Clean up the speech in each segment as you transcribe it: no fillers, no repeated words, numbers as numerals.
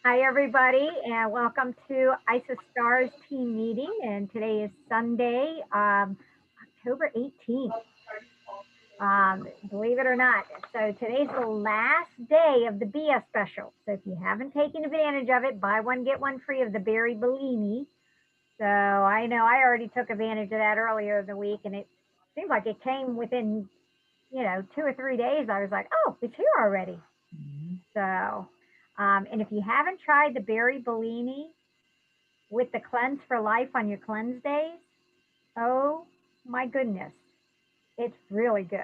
Hi, everybody, and welcome to ISIS Stars team meeting. And today is Sunday, October 18th. Believe it or not. So today's the last day of the BS special. So if you haven't taken advantage of it, buy one, get one free of the Berry Bellini. So I know I already took advantage of that earlier in the week, and it seems like it came within, 2 or 3 days. I was like, oh, it's here already. So, and if you haven't tried the Berry Bellini, with the cleanse for life on your cleanse days. Oh my goodness, it's really good.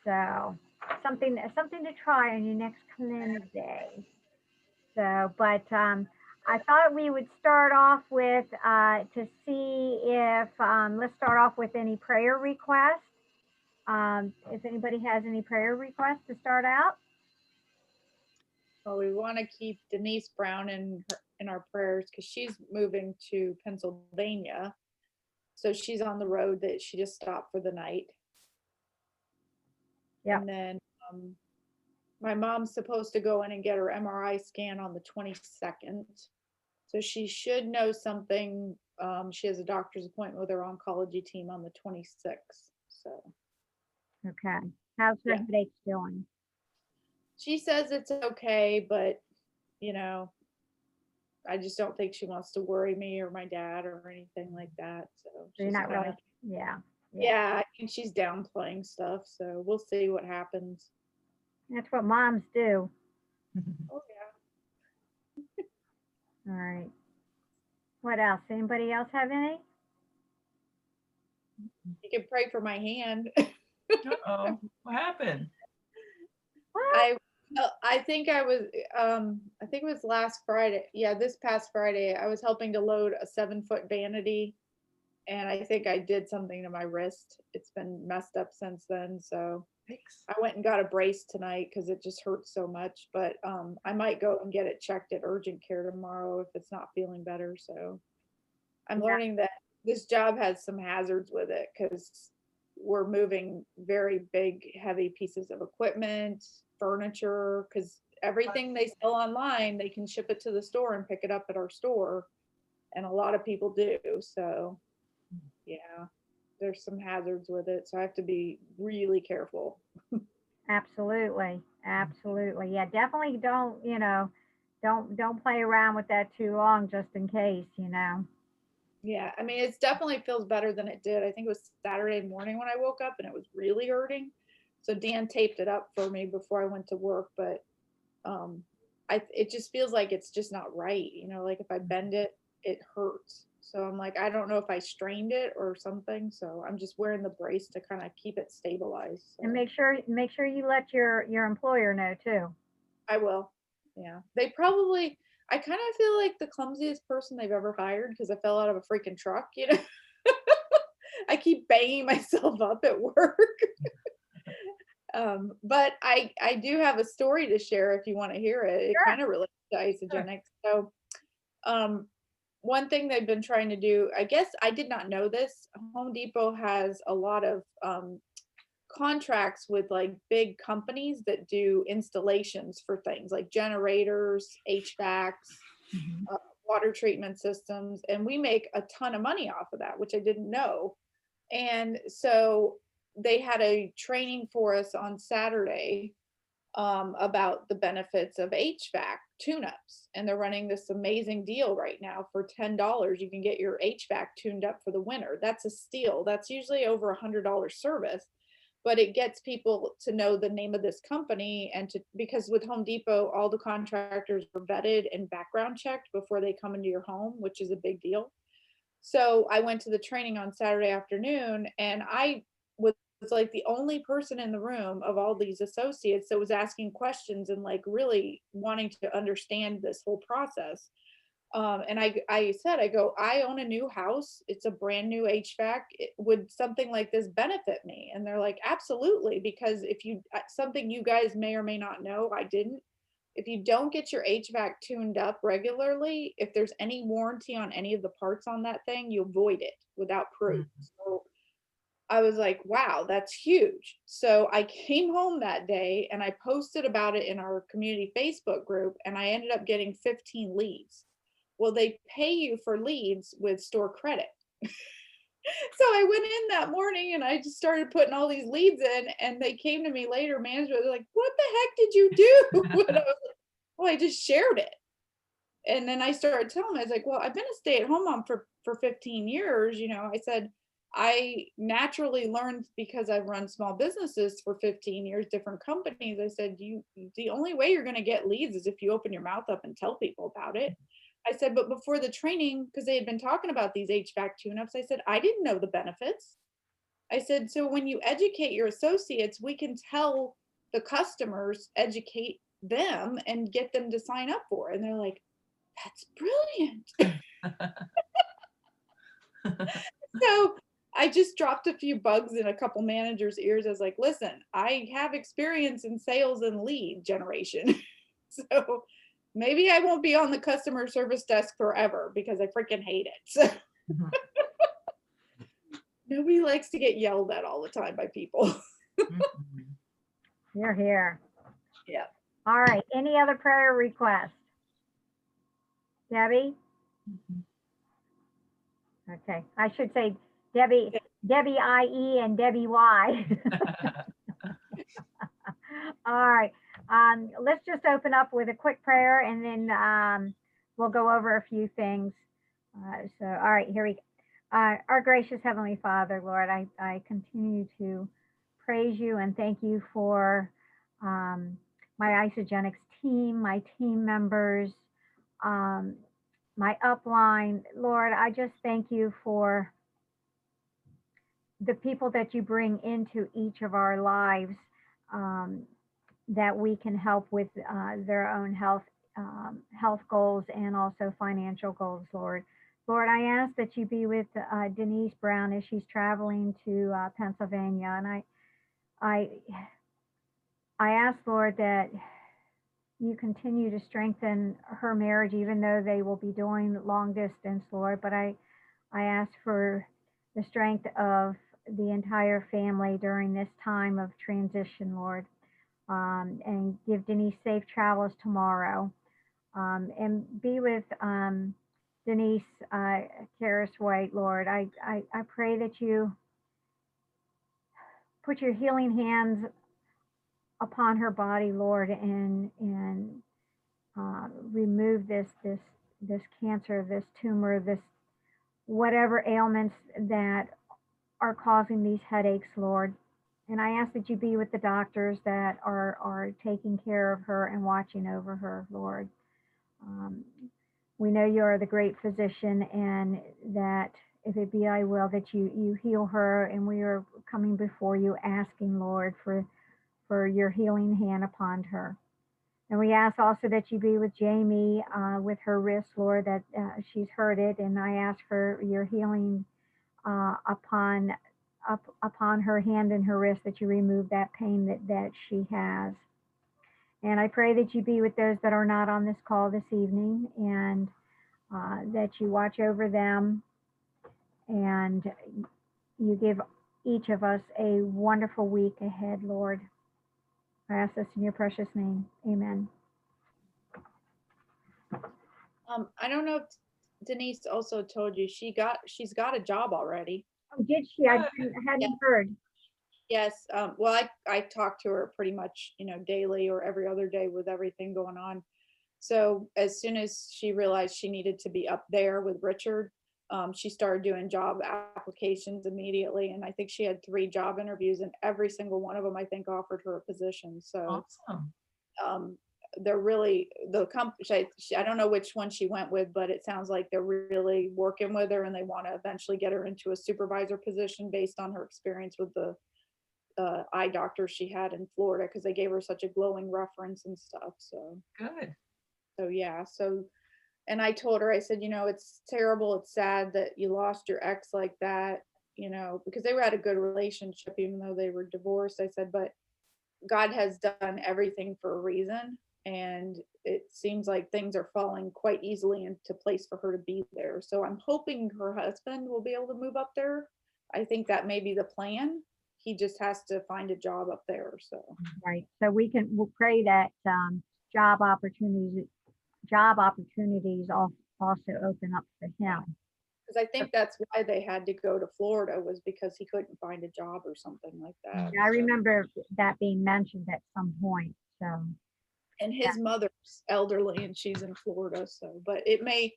So something to try on your next cleanse day. So, but I thought we would start off with to see if let's start off with any prayer requests. If anybody has any prayer requests to start out. Well, we want to keep Denise Brown in our prayers because she's moving to Pennsylvania. So she's on the road that she just stopped for the night. Yep. And then my mom's supposed to go in and get her MRI scan on the 22nd. So she should know something. She has a doctor's appointment with her oncology team on the 26th. So, Okay. How's her yeah. headache doing? She says it's okay, but, you know, I just don't think she wants to worry me or my dad or anything like that. So So you're she's not kind really. of, Yeah. Yeah. yeah, I think she's downplaying stuff. So we'll see what happens. That's what moms do. Oh, yeah. All right. What else? Anybody else have any? You can pray for my hand. Uh-oh. What happened? What? I I think I think it was last Friday. Yeah, this past Friday, I was helping to load a 7-foot vanity and I think I did something to my wrist. It's been messed up since then, so Thanks. I went and got a brace tonight because it just hurts so much. But I might go and get it checked at urgent care tomorrow if it's not feeling better. So I'm Yeah. learning that this job has some hazards with it because we're moving very big, heavy pieces of equipment, furniture, because everything they sell online, they can ship it to the store and pick it up at our store. And a lot of people do. So, yeah, there's some hazards with it. So I have to be really careful. Absolutely. Absolutely. Yeah. Definitely don't. Don't play around with that too long, just in case. Yeah, I mean, it definitely feels better than it did. I think it was Saturday morning when I woke up and it was really hurting. So Dan taped it up for me before I went to work, but um it just feels like it's just not right. Like if I bend it, it hurts. So I'm like, I don't know if I strained it or something. So I'm just wearing the brace to kind of keep it stabilized. And So make sure you let your employer know too. I will. Yeah. They probably I kind of feel like the clumsiest person they've ever hired because I fell out of a freaking truck. I keep banging myself up at work. But I do have a story to share if you want to hear it. It Sure. kind of relates to Sure. isogenics. So, um, one thing they've been trying to do, I guess I did not know this. Home Depot has a lot of contracts with like big companies that do installations for things like generators, HVACs, Mhm. uh, water treatment systems, and we make a ton of money off of that, which I didn't know. And so they had a training for us on Saturday about the benefits of HVAC tune-ups, and they're running this amazing deal right now for $10. You can get your HVAC tuned up for the winter. That's a steal. That's usually over $100 service, but it gets people to know the name of this company and to because with Home Depot, all the contractors are vetted and background checked before they come into your home, which is a big deal. So I went to the training on Saturday afternoon and I was like the only person in the room of all these associates that was asking questions and like really wanting to understand this whole process. And I said, I go, I own a new house. It's a brand new HVAC. Would something like this benefit me? And they're like, absolutely. Because if you, something you guys may or may not know, I didn't. If you don't get your HVAC tuned up regularly, if there's any warranty on any of the parts on that thing, you void it without proof. Mhm. So I was like, wow, that's huge. So I came home that day and I posted about it in our community Facebook group, and I ended up getting 15 leads. Well, they pay you for leads with store credit. So I went in that morning and I just started putting all these leads in, and they came to me later, management, they're like, what the heck did you do? And I was like, well, I just shared it. And then I started telling them, I was like, well, I've been a stay-at-home mom for 15 years. I said, I naturally learned because I've run small businesses for 15 years, different companies. I said, the only way you're going to get leads is if you open your mouth up and tell people about it. I said, but before the training, because they had been talking about these HVAC tune-ups, I said, I didn't know the benefits. I said, so when you educate your associates, we can tell the customers, educate them and get them to sign up for it. And they're like, that's brilliant. So I just dropped a few bugs in a couple managers' ears. I was like, listen, I have experience in sales and lead generation. So maybe I won't be on the customer service desk forever because I freaking hate it. So nobody likes to get yelled at all the time by people. You're here. Yeah. All right. Any other prayer requests? Debbie? Okay. I should say Debbie IE and Debbie Y. All right. Let's just open up with a quick prayer, and then we'll go over a few things. All right, here we go. Our gracious Heavenly Father, Lord, I continue to praise you and thank you for my Isogenics team, my team members, um, my upline. Lord, I just thank you for the people that you bring into each of our lives, um, that we can help with their own health goals and also financial goals, Lord. Lord, I ask that you be with Denise Brown as she's traveling to Pennsylvania, and I I ask, Lord, that you continue to strengthen her marriage, even though they will be doing long distance, Lord. But I ask for the strength of the entire family during this time of transition, Lord, and give Denise safe travels tomorrow. And be with Denise Karis White, Lord. I pray that you put your healing hands upon her body, Lord, and remove this cancer, this tumor, this whatever ailments that are causing these headaches, Lord. And I ask that you be with the doctors that are taking care of her and watching over her, Lord. Um, we know you are the great physician, and that if it be I will, that you heal her. And we are coming before you asking, Lord, for your healing hand upon her. And we ask also that you be with Jamie with her wrist, Lord, that she's hurt it. And I ask for your healing upon upon her hand and her wrist, that you remove that pain that she has. And I pray that you be with those that are not on this call this evening, and that you watch over them, and you give each of us a wonderful week ahead, Lord. I ask this in your precious name. Amen. I don't know if Denise also told you she's got a job already. Oh, did she? I hadn't heard. Yes. Well, I talk to her pretty much, daily or every other day with everything going on. So as soon as she realized she needed to be up there with Richard, she started doing job applications immediately. And I think she had 3 job interviews, and every single one of them, I think, offered her a position. So Awesome. they're really, the company, I don't know which one she went with, but it sounds like they're really working with her, and they want to eventually get her into a supervisor position based on her experience with the eye doctor she had in Florida, because they gave her such a glowing reference and stuff. Good. So yeah. So, and I told her, I said, it's terrible. It's sad that you lost your ex like that, because they were at a good relationship, even though they were divorced. I said, but God has done everything for a reason. And it seems like things are falling quite easily into place for her to be there. So I'm hoping her husband will be able to move up there. I think that may be the plan. He just has to find a job up there, so. Right. So we'll pray that job opportunities also open up for him. Because I think that's why they had to go to Florida, was because he couldn't find a job or something like that. Yeah, I so. remember that being mentioned at some point. So And his mother's elderly and she's in Florida, so, but it may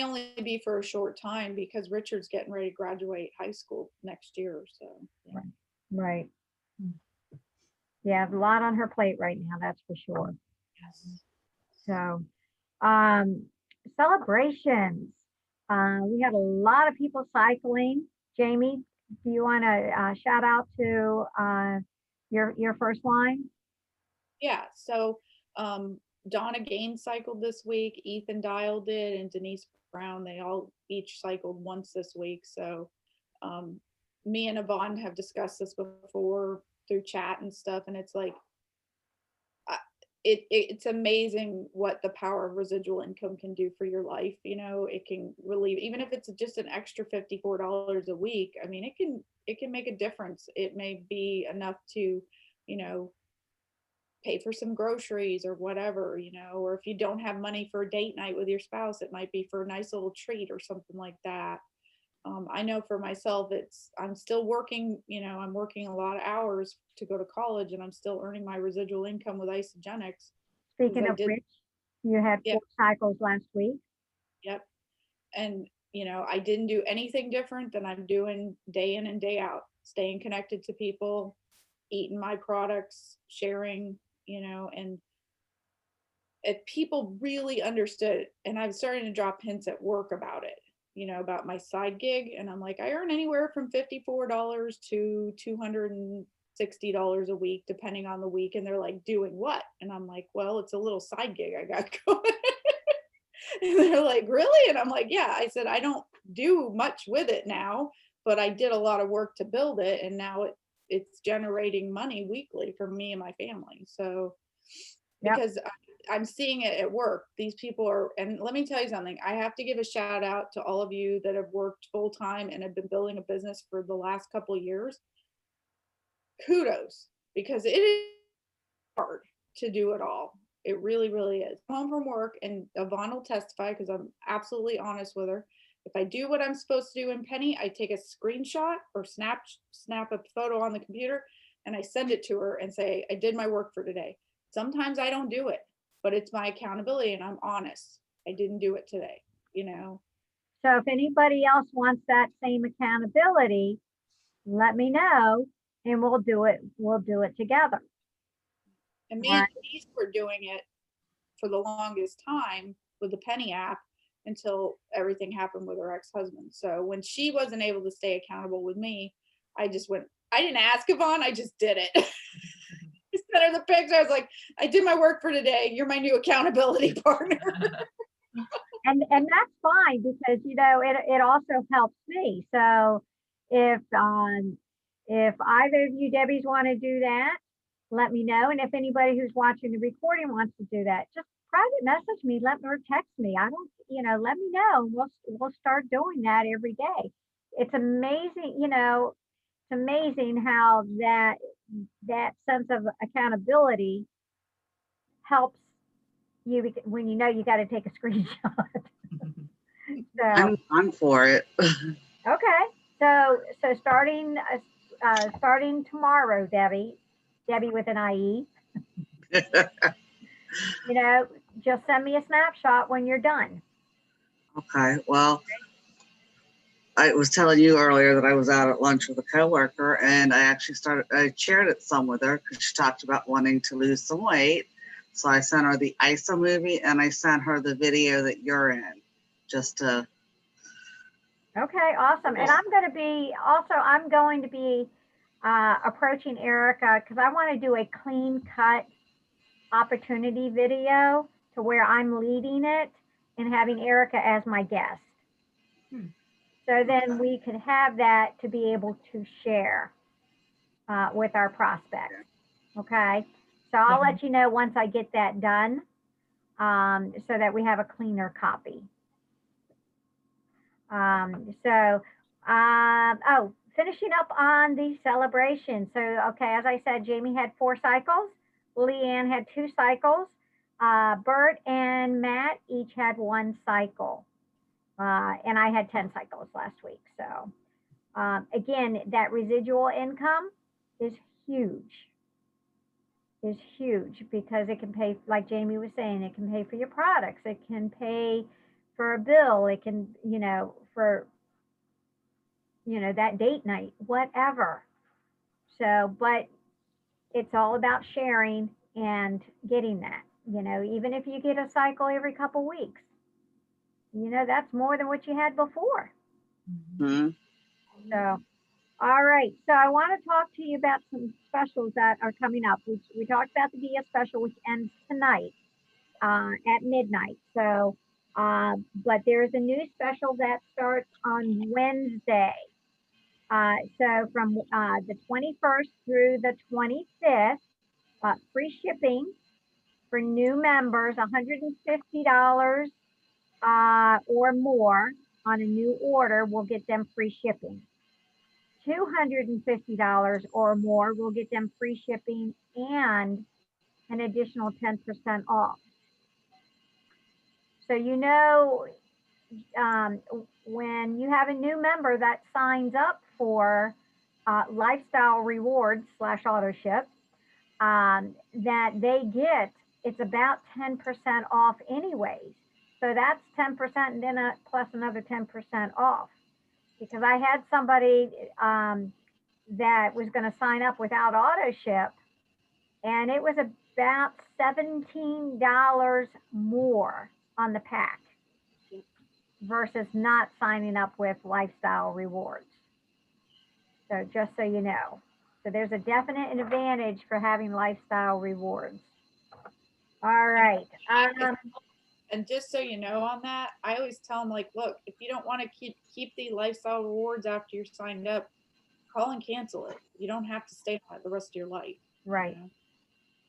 only be for a short time because Richard's getting ready to graduate high school next year, so. Yeah. right. Yeah, a lot on her plate right now, that's for sure. Yes. So celebrations. We had a lot of people cycling. Jamie, do you want to shout out to your first line? Yeah, so Donna Gaines cycled this week, Ethan Dial did, and Denise Brown. They all each cycled once this week. So me and Yvonne have discussed this before through chat and stuff, and it's like it's amazing what the power of residual income can do for your life. You know, it can relieve, even if it's just an extra $54 a week. I mean, it can make a difference. It may be enough to, you know, pay for some groceries or whatever, you know, or if you don't have money for a date night with your spouse, it might be for a nice little treat or something like that. I know for myself, I'm still working, you know, I'm working a lot of hours to go to college, and I'm still earning my residual income with Isagenix. Speaking of which, you had 4 cycles last week. Yep. And, you know, I didn't do anything different than I'm doing day in and day out, staying connected to people, eating my products, sharing, you know, and if people really understood, and I'm starting to drop hints at work about it, you know, about my side gig. And I'm like, I earn anywhere from $54 to $260 a week, depending on the week. And they're like, doing what? And I'm like, well, it's a little side gig I got going. And they're like, really? And I'm like, yeah. I said, I don't do much with it now, but I did a lot of work to build it. And now it's generating money weekly for me and my family. So because I'm seeing it at work, these people are, and let me tell you something, I have to give a shout out to all of you that have worked full time and have been building a business for the last couple of years. Kudos, because it is hard to do it all. It really, really is. I'm home from work, and Yvonne will testify because I'm absolutely honest with her. If I do what I'm supposed to do in Penny, I take a screenshot or snap a photo on the computer and I send it to her and say, I did my work for today. Sometimes I don't do it, but it's my accountability and I'm honest. I didn't do it today, you know? So if anybody else wants that same accountability, let me know and we'll do it together. And me and Denise were doing it for the longest time with the Penny app until everything happened with her ex-husband. So when she wasn't able to stay accountable with me, I just went, I didn't ask Yvonne, I just did it. I sent her the picture. I was like, I did my work for today. You're my new accountability partner. And that's fine because, you know, it also helps me. So if either of you Debbies want to do that, let me know. And if anybody who's watching the recording wants to do that, just private message me, let me or text me. I don't, you know, let me know. We'll start doing that every day. It's amazing, you know, it's amazing how that sense of accountability helps you when you know you got to take a screenshot. So I'm for it. okay, so starting tomorrow, Debbie with an IE. You know, just send me a snapshot when you're done. Okay, well, I was telling you earlier that I was out at lunch with a coworker, and I shared it some with her because she talked about wanting to lose some weight. So I sent her the ISA movie and I sent her the video that you're in, just to. Okay, awesome. And I'm going to be approaching Erica because I want to do a clean cut opportunity video to where I'm leading it and having Erica as my guest. So then we could have that to be able to share with our prospects. Okay. So I'll let you know once I get that done so that we have a cleaner copy. finishing up on the celebration. So, okay, as I said, Jamie had 4 cycles. Leanne had 2 cycles. Bert and Matt each had 1 cycle. And I had 10 cycles last week. So, again, that residual income is huge. Is huge because it can pay, like Jamie was saying, it can pay for your products. It can pay for a bill. It can, for, that date night, whatever. So, but it's all about sharing and getting that, even if you get a cycle every couple weeks, that's more than what you had before. Mhm. So, all right. So I want to talk to you about some specials that are coming up. We talked about the BS special, which ends tonight at midnight. So, but there's a new special that starts on Wednesday. So from the 21st through the 25th, free shipping for new members, $150 or more on a new order will get them free shipping. $250 or more will get them free shipping and an additional 10% off. So when you have a new member that signs up for Lifestyle Rewards / auto ship, that they get, it's about 10% off anyways. So that's 10% and then plus another 10% off. Because I had somebody that was going to sign up without auto ship, and it was about $17 more on the pack versus not signing up with Lifestyle Rewards. So just so you know. So there's a definite advantage for having Lifestyle Rewards. All right. And just so you know on that, I always tell them, like, look, if you don't want to keep the Lifestyle Rewards after you're signed up, call and cancel it. You don't have to stay on it the rest of your life. Right. You know?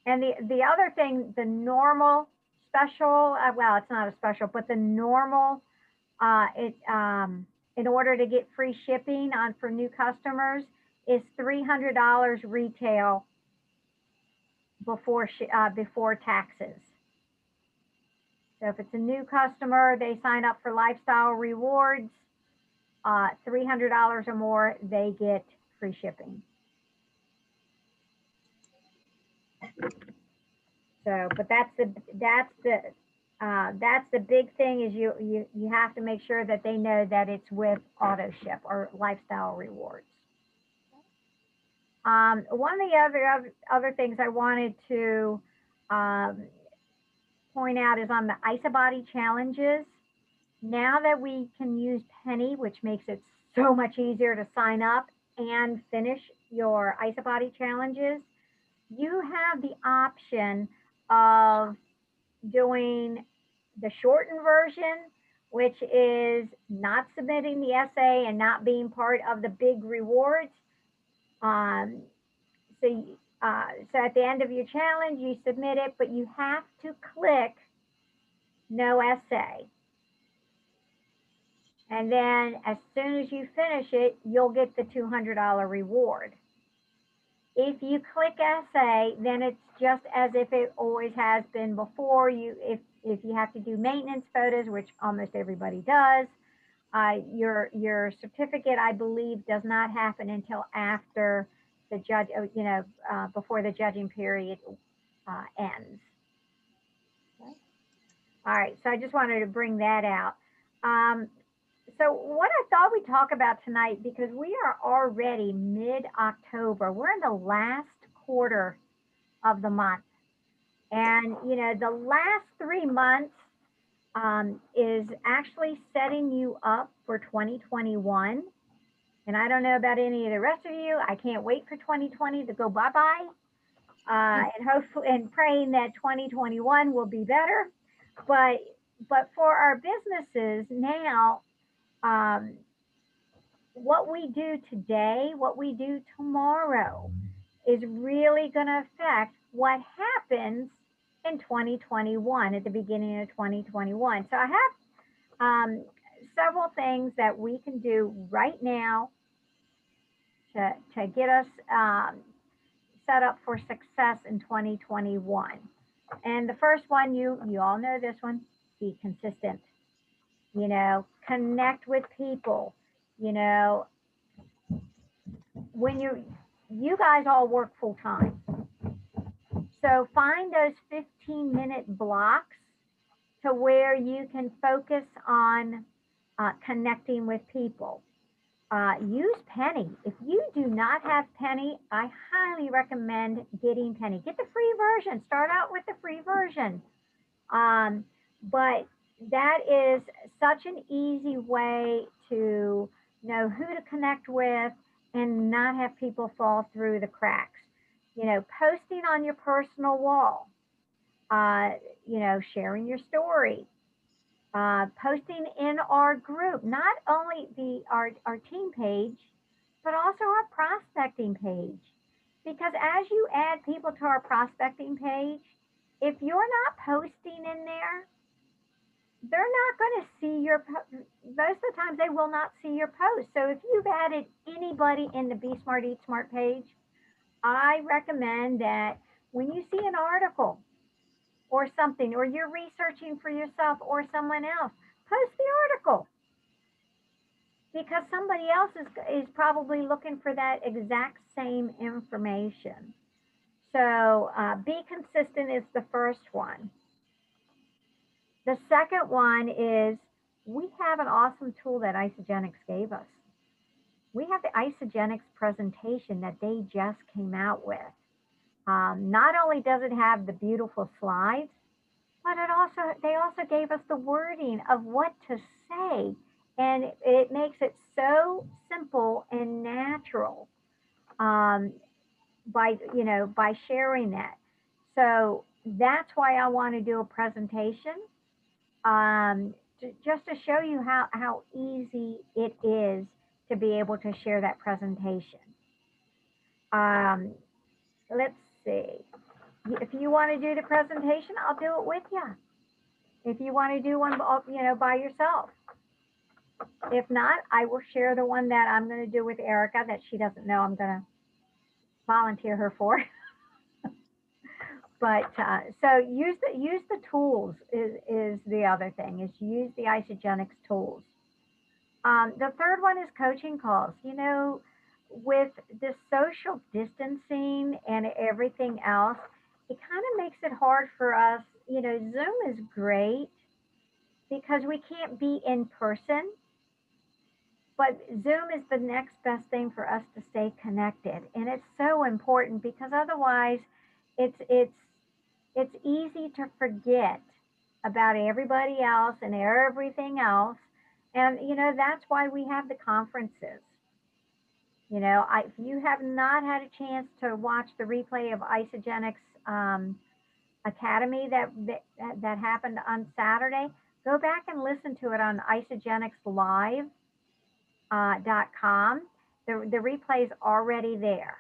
And the other thing, the normal special, well, it's not a special, but the normal, in order to get free shipping on for new customers is $300 retail before taxes. So if it's a new customer, they sign up for Lifestyle Rewards, $300 or more, they get free shipping. So, but that's the big thing is you have to make sure that they know that it's with auto ship or Lifestyle Rewards. One of the other things I wanted to point out is on the IsaBody challenges. Now that we can use Penny, which makes it so much easier to sign up and finish your IsaBody challenges, you have the option of doing the shortened version, which is not submitting the essay and not being part of the big rewards. So at the end of your challenge, you submit it, but you have to click no essay. And then as soon as you finish it, you'll get the $200 reward. If you click essay, then it's just as if it always has been before. If you have to do maintenance photos, which almost everybody does, your certificate, I believe, does not happen until after the judge, before the judging period ends. Okay. All right, so I just wanted to bring that out. So what I thought we'd talk about tonight, because we are already mid-October, we're in the last quarter of the month. And, the last 3 months is actually setting you up for 2021. And I don't know about any of the rest of you. I can't wait for 2020 to go bye-bye. And hopefully, and praying that 2021 will be better. But for our businesses now, what we do today, what we do tomorrow is really going to affect what happens in 2021, at the beginning of 2021. So I have several things that we can do right now to get us set up for success in 2021. And the first one, you all know this one, be consistent. Connect with people. When you guys all work full time. So find those 15-minute blocks to where you can focus on connecting with people. Use Penny. If you do not have Penny, I highly recommend getting Penny. Get the free version. Start out with the free version. But that is such an easy way to know who to connect with and not have people fall through the cracks. Posting on your personal wall, sharing your story, posting in our group, not only our team page, but also our prospecting page. Because as you add people to our prospecting page, if you're not posting in there, they're not going to see your most of the times they will not see your post. So if you've added anybody in the Be Smart Eat Smart page, I recommend that when you see an article or something, or you're researching for yourself or someone else, post the article, because somebody else is probably looking for that exact same information. So be consistent is the first one. The second one is we have an awesome tool that Isagenix gave us. We have the Isagenix presentation that they just came out with. Not only does it have the beautiful slides, but they also gave us the wording of what to say, and it makes it so simple and natural by sharing that. So that's why I want to do a presentation, just to show you how easy it is to be able to share that presentation. Let's see. If you want to do the presentation, I'll do it with you. If you want to do one, by yourself. If not, I will share the one that I'm going to do with Erica that she doesn't know I'm going to volunteer her for. But so use the tools is the other thing, is use the Isagenix tools. The third one is coaching calls. With the social distancing and everything else, it kind of makes it hard for us. Zoom is great because we can't be in person, but Zoom is the next best thing for us to stay connected. And it's so important, because otherwise it's easy to forget about everybody else and everything else. And, that's why we have the conferences. If you have not had a chance to watch the replay of Isagenix Academy that happened on Saturday, go back and listen to it on isagenixlive.com. The replay is already there.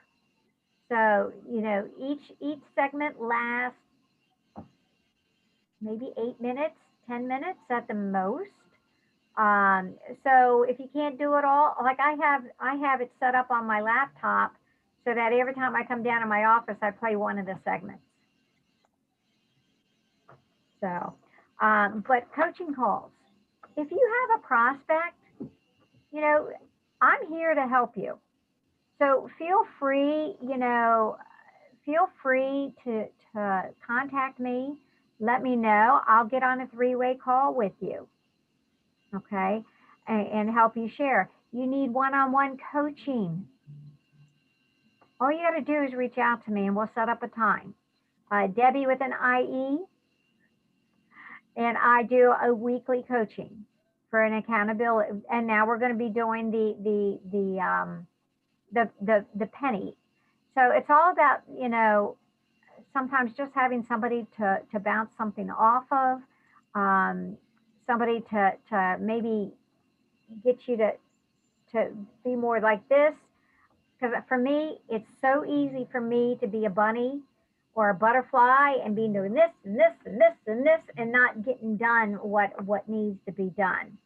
So, each segment lasts maybe 8 minutes, 10 minutes at the most. So if you can't do it all, like I have it set up on my laptop so that every time I come down to my office, I play one of the segments. So, but coaching calls, if you have a prospect, I'm here to help you. So feel free to contact me. Let me know. I'll get on a 3-way call with you. Okay, and help you share. You need one-on-one coaching. All you got to do is reach out to me and we'll set up a time. Debbie with an IE, and I do a weekly coaching for an accountability. And now we're going to be doing the penny. So it's all about, sometimes just having somebody to bounce something off of, somebody to maybe get you to be more like this. Because for me, it's so easy for me to be a bunny or a butterfly and be doing this and this and this and this and not getting done what needs to be done.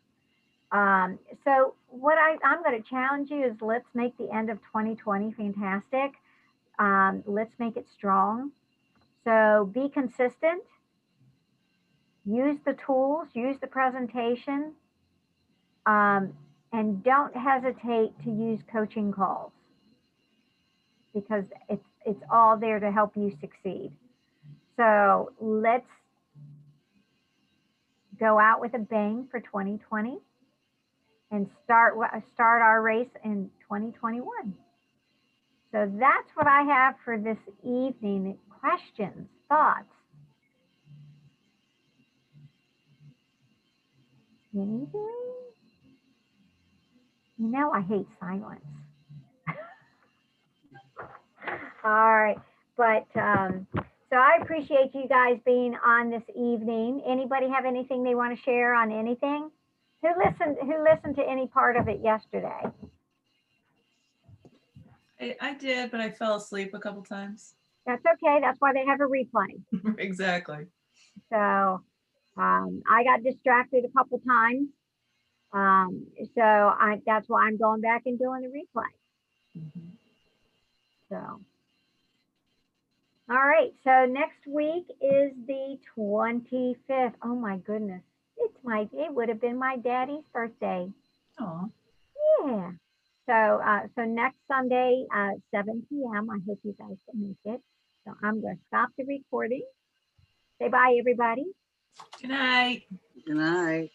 So what I'm going to challenge you is let's make the end of 2020 fantastic. Let's make it strong. So be consistent, use the tools, use the presentation, and don't hesitate to use coaching calls because it's all there to help you succeed. So let's go out with a bang for 2020 and start our race in 2021. So that's what I have for this evening. Questions, thoughts? Anything? You know I hate silence. All right, but so I appreciate you guys being on this evening. Anybody have anything they want to share on anything? Who listened to any part of it yesterday? I did, but I fell asleep a couple times. That's okay. That's why they have a replay. Exactly. So I got distracted a couple times. So that's why I'm going back and doing the replay. Mhm. So, all right. So next week is the 25th. Oh my goodness. It would have been my daddy's birthday. Aw. Yeah. So next Sunday, 7 p.m. I hope you guys can make it. So I'm going to stop the recording. Say bye, everybody. Good night. Good night.